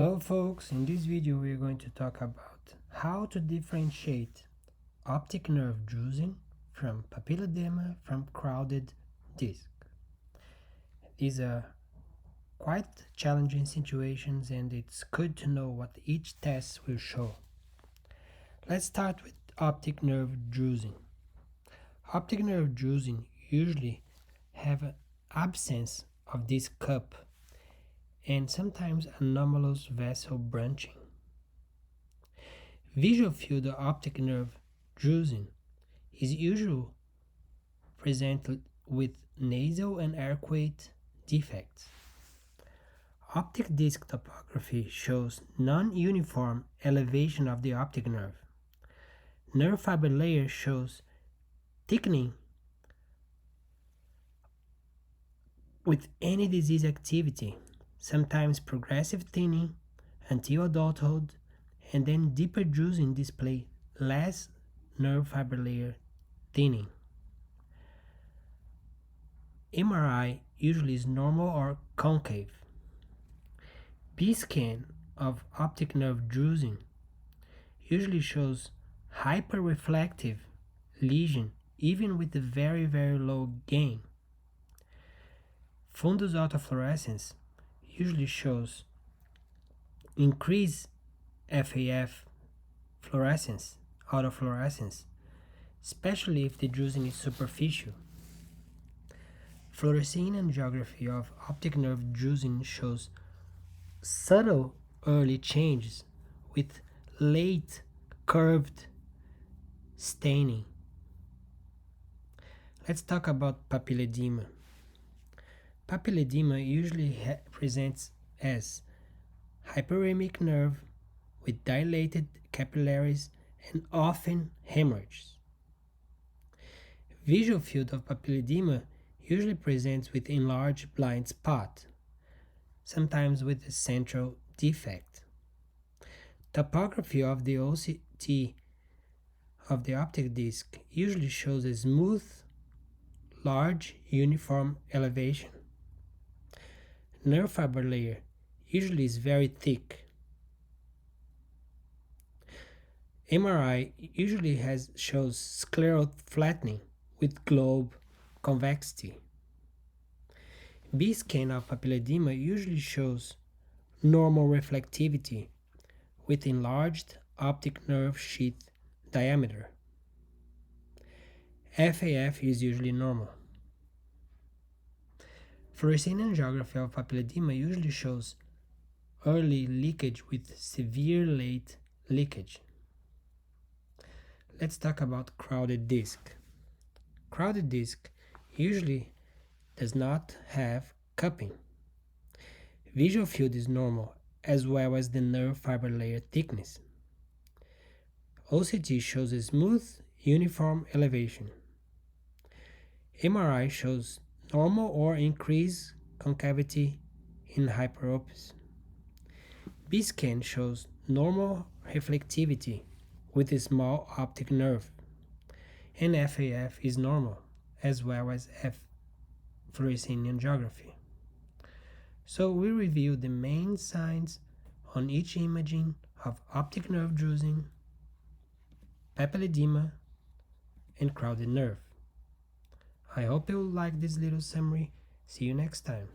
Hello folks, in this video we are going to talk about how to differentiate optic nerve drusen from papilledema from crowded disc. These are quite challenging situations and it's good to know what each test will show. Let's start with optic nerve drusen. Optic nerve drusen usually have an absence of this cup and sometimes anomalous vessel branching. Visual field of optic nerve drusen is usually presented with nasal and arcuate defects. Optic disc topography shows non-uniform elevation of the optic nerve. Nerve fiber layer shows thickening with any disease activity, sometimes progressive thinning until adulthood, and then deeper drusen display less nerve fiber layer thinning. MRI usually is normal or concave. B-scan of optic nerve drusen usually shows hyperreflective lesion even with a very low gain. Fundus autofluorescence usually shows increased FAF fluorescence, autofluorescence, especially if the drusen is superficial. Fluorescein angiography of optic nerve drusen shows subtle early changes with late curved staining. Let's talk about papilledema. Papilledema usually presents as hyperemic nerve with dilated capillaries and often hemorrhages. Visual field of papilledema usually presents with enlarged blind spot, sometimes with a central defect. Topography of the OCT of the optic disc usually shows a smooth, large, uniform elevation. Nerve fiber layer usually is very thick. MRI usually shows scleral flattening with globe convexity. B-scan of papilledema usually shows normal reflectivity with enlarged optic nerve sheath diameter. FAF is usually normal. Fluorescein angiography of papilledema usually shows early leakage with severe late leakage. Let's talk about crowded disc. Crowded disc usually does not have cupping. Visual field is normal as well as the nerve fiber layer thickness. OCT shows a smooth, uniform elevation. MRI shows normal or increased concavity in hyperopes. B-scan shows normal reflectivity with a small optic nerve, and FAF is normal as well as fluorescein angiography. So we review the main signs on each imaging of optic nerve drusen, papilledema, and crowded nerve. I hope you like this little summary. See you next time.